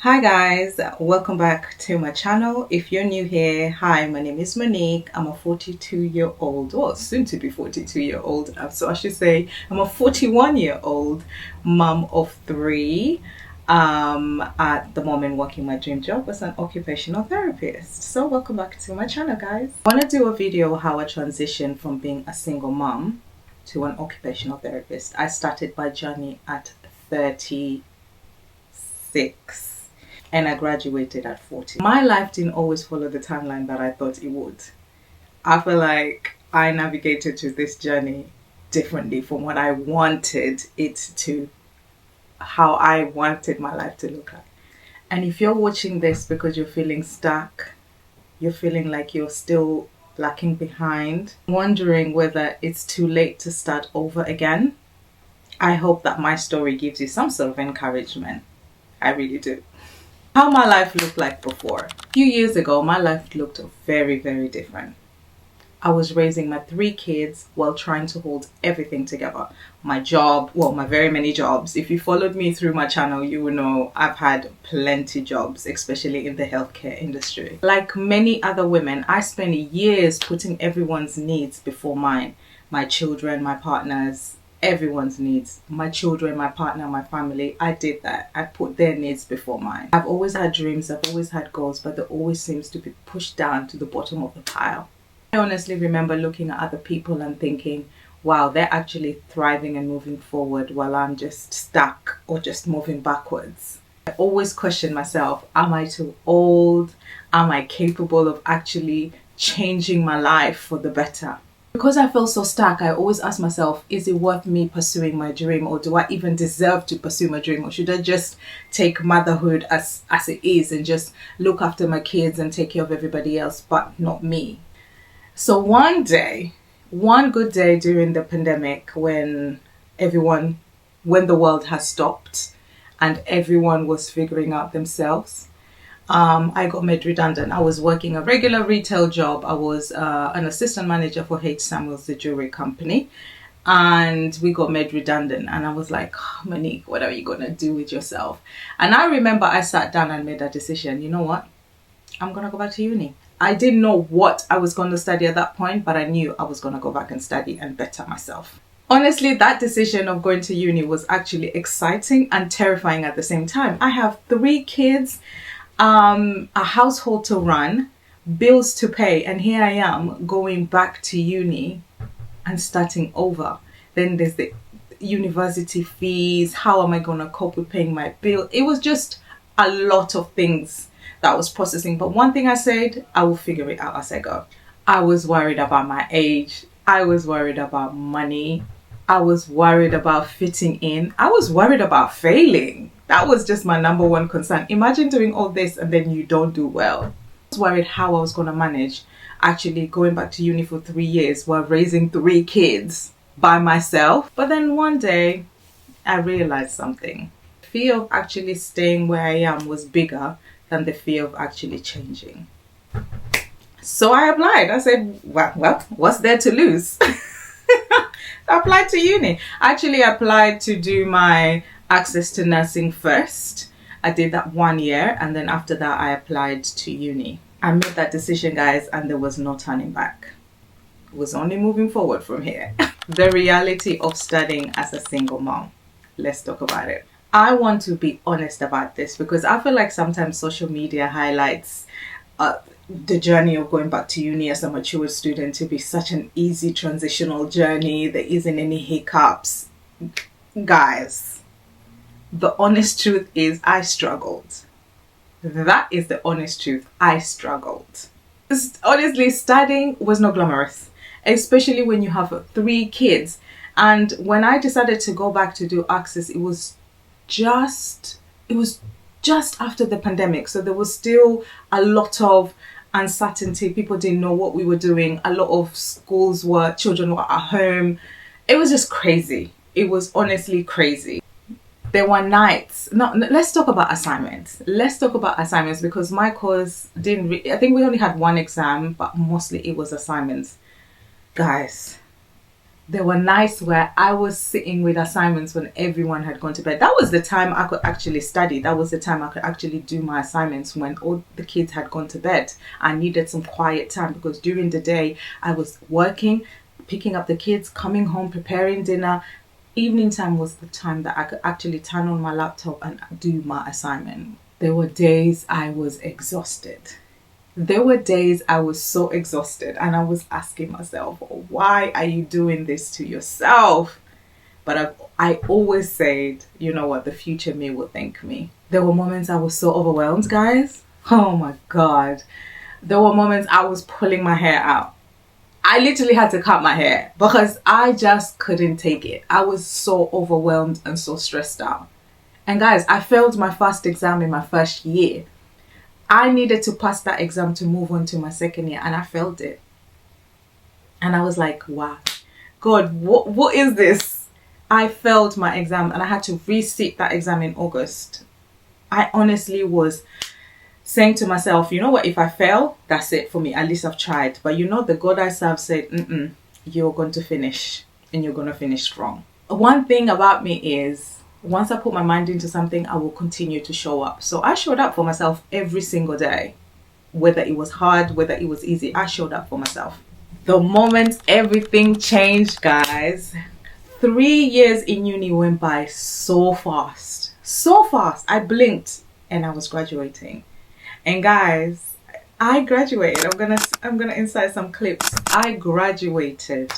Hi guys, welcome back to my channel. If you're new here, hi, my name is Monique. I'm a 42-year-old, well, soon to be 42-year-old. So I should say I'm a 41-year-old mom of three. At the moment working my dream job as an occupational therapist. So welcome back to my channel, guys. I want to do a video how I transitioned from being a single mom to an occupational therapist. I started my journey at 36 and I graduated at 40. My life didn't always follow the timeline that I thought it would. I feel like I navigated through this journey differently from what I wanted it to, how I wanted my life to look like. And if you're watching this because you're feeling stuck, you're feeling like you're still lacking behind, wondering whether it's too late to start over again, I hope that my story gives you some sort of encouragement. I really do. How my life looked like before. A few years ago, my life looked very, very different. I was raising my three kids while trying to hold everything together. My job, well, my very many jobs. If you followed me through my channel, you will know I've had plenty jobs, especially in the healthcare industry. Like many other women, I spent years putting everyone's needs before mine. My children, my partners, everyone's needs. My children, my partner, my family, I did that. I put their needs before mine. I've always had dreams, I've always had goals, but there always seems to be pushed down to the bottom of the pile. I honestly remember looking at other people and thinking, wow, they're actually thriving and moving forward while I'm just stuck or just moving backwards. I always question myself, am I too old? Am I capable of actually changing my life for the better? Because I felt so stuck, I always ask myself, is it worth me pursuing my dream, or do I even deserve to pursue my dream, or should I just take motherhood as it is and just look after my kids and take care of everybody else but not me? So one good day during the pandemic when the world has stopped and everyone was figuring out themselves, I got made redundant. I was working a regular retail job. I was an assistant manager for H. Samuels, the jewelry company, and we got made redundant. And I was like, oh, Monique, what are you going to do with yourself? And I remember I sat down and made that decision. You know what? I'm going to go back to uni. I didn't know what I was going to study at that point, but I knew I was going to go back and study and better myself. Honestly, that decision of going to uni was actually exciting and terrifying at the same time. I have three kids, a household to run, bills to pay, and here I am going back to uni and starting over. Then there's the university fees. How am I going to cope with paying my bill? It was just a lot of things that I was processing. But one thing I said, I will figure it out as I go. I was worried about my age. I was worried about money. I was worried about fitting in. I was worried about failing. That was just my number one concern. Imagine doing all this and then you don't do well. I was worried how I was going to manage actually going back to uni for 3 years while raising three kids by myself. But then one day I realized something. The fear of actually staying where I am was bigger than the fear of actually changing. So I applied. I said, well, what's there to lose? I applied to uni. I actually applied to do my access to nursing first. I did that 1 year, and then after that I applied to uni. I made that decision, guys, and there was no turning back. It was only moving forward from here. The reality of studying as a single mom. Let's talk about it. I want to be honest about this because I feel like sometimes social media highlights the journey of going back to uni as a mature student to be such an easy transitional journey. There isn't any hiccups. Guys, the honest truth is I struggled. That is the honest truth. I struggled. Honestly, studying was not glamorous, especially when you have three kids. And when I decided to go back to do access, it was just after the pandemic, so there was still a lot of uncertainty. People didn't know what we were doing. A lot of children were at home. It was just crazy. It was honestly crazy. There were nights. No, let's talk about assignments. Let's talk about assignments because my course I think we only had one exam, but mostly it was assignments. Guys, There were nights where I was sitting with assignments when everyone had gone to bed. That was the time I could actually study. That was the time I could actually do my assignments, when all the kids had gone to bed. I needed some quiet time because during the day I was working, picking up the kids, coming home, preparing dinner. Evening time was the time that I could actually turn on my laptop and do my assignment. There were days I was exhausted. There were days I was so exhausted and I was asking myself, why are you doing this to yourself? But I always said, you know what, the future me will thank me. There were moments I was so overwhelmed, guys. Oh my God. There were moments I was pulling my hair out. I literally had to cut my hair because I just couldn't take it. I was so overwhelmed and so stressed out. And guys, I failed my first exam in my first year. I needed to pass that exam to move on to my second year, and I failed it. And I was like, wow, God, what is this? I failed my exam and I had to resit that exam in August. I honestly was saying to myself, you know what, if I fail, that's it for me. At least I've tried. But you know, the God I serve said, you're going to finish, and you're going to finish strong. One thing about me is, once I put my mind into something, I will continue to show up. So I showed up for myself every single day. Whether it was hard, whether it was easy, I showed up for myself. The moment everything changed, guys, 3 years in uni went by so fast. So fast. I blinked and I was graduating. And guys, I graduated. I'm gonna insert some clips. I graduated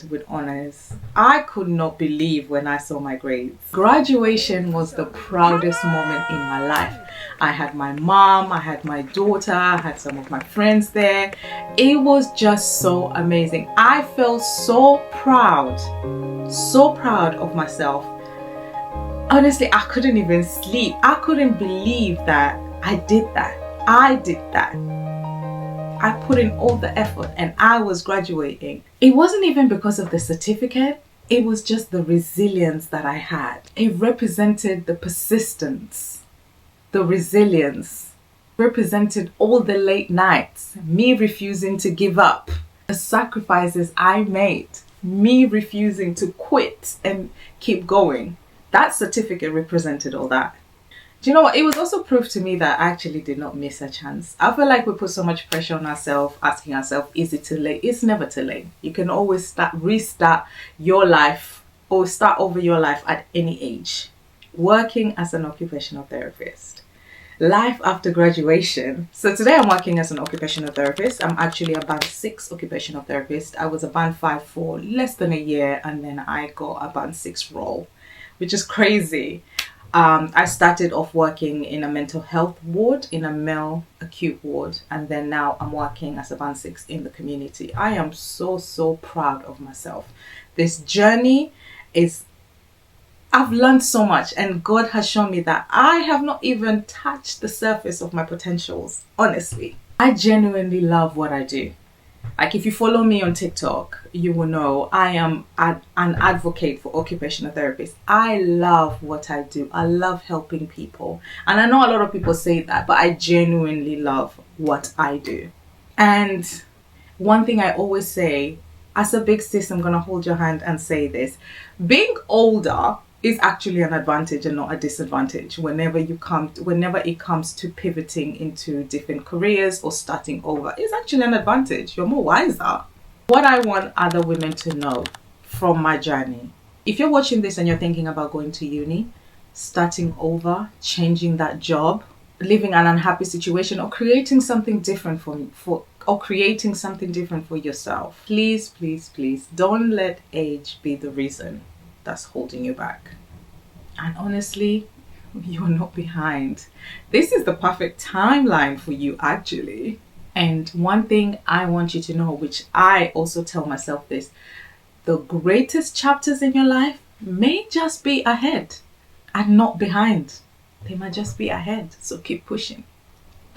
with honors. I could not believe when I saw my grades. Graduation was the proudest moment in my life. I had my mom, I had my daughter, I had some of my friends there. It was just so amazing. I felt so proud of myself. Honestly, I couldn't even sleep. I couldn't believe that I did that. I put in all the effort and I was graduating. It wasn't even because of the certificate. It was just the resilience that I had. It represented the persistence, the resilience, represented all the late nights, me refusing to give up, the sacrifices I made, me refusing to quit and keep going. That certificate represented all that. Do you know what? It was also proof to me that I actually did not miss a chance. I feel like we put so much pressure on ourselves, asking ourselves, is it too late? It's never too late. You can always restart your life or start over your life at any age. Working as an occupational therapist. Life after graduation. So today I'm working as an occupational therapist. I'm actually a band 6 occupational therapist. I was a band 5 for less than a year and then I got a band 6 role, which is crazy. I started off working in a mental health ward, in a male acute ward, and then now I'm working as a band 6 in the community. I am so proud of myself. This journey I've learned so much, and God has shown me that I have not even touched the surface of my potentials, honestly. I genuinely love what I do. Like, if you follow me on TikTok, you will know I am an advocate for occupational therapists. I love what I do. I love helping people. And I know a lot of people say that, but I genuinely love what I do. And one thing I always say, as a big sis, I'm going to hold your hand and say this. Being older is actually an advantage and not a disadvantage whenever it comes to pivoting into different careers or starting over. It's actually an advantage. You're more wiser. What I want other women to know from my journey, if you're watching this and you're thinking about going to uni, starting over, changing that job, living an unhappy situation, or creating something different for yourself, please don't let age be the reason that's holding you back. And honestly, you're not behind. This is the perfect timeline for you, actually. And one thing I want you to know, which I also tell myself this, the greatest chapters in your life may just be ahead and not behind. They might just be ahead. So keep pushing.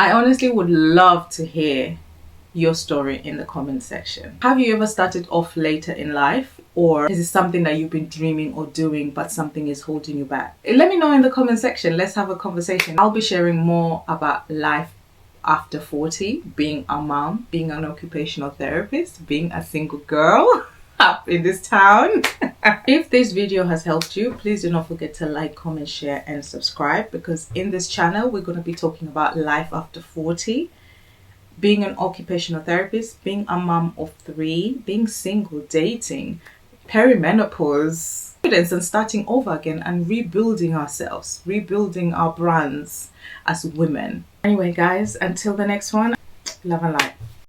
I honestly would love to hear your story in the comment section. Have you ever started off later in life, or is it something that you've been dreaming or doing but something is holding you back? Let me know in the comment section. Let's have a conversation. I'll be sharing more about life after 40, being a mom, being an occupational therapist, being a single girl up in this town. If this video has helped you, please do not forget to like, comment, share and subscribe, because in this channel we're going to be talking about life after 40, being an occupational therapist, being a mom of 3, being single, dating, perimenopause, and starting over again and rebuilding ourselves, rebuilding our brands as women. Anyway guys, until the next one, love and light.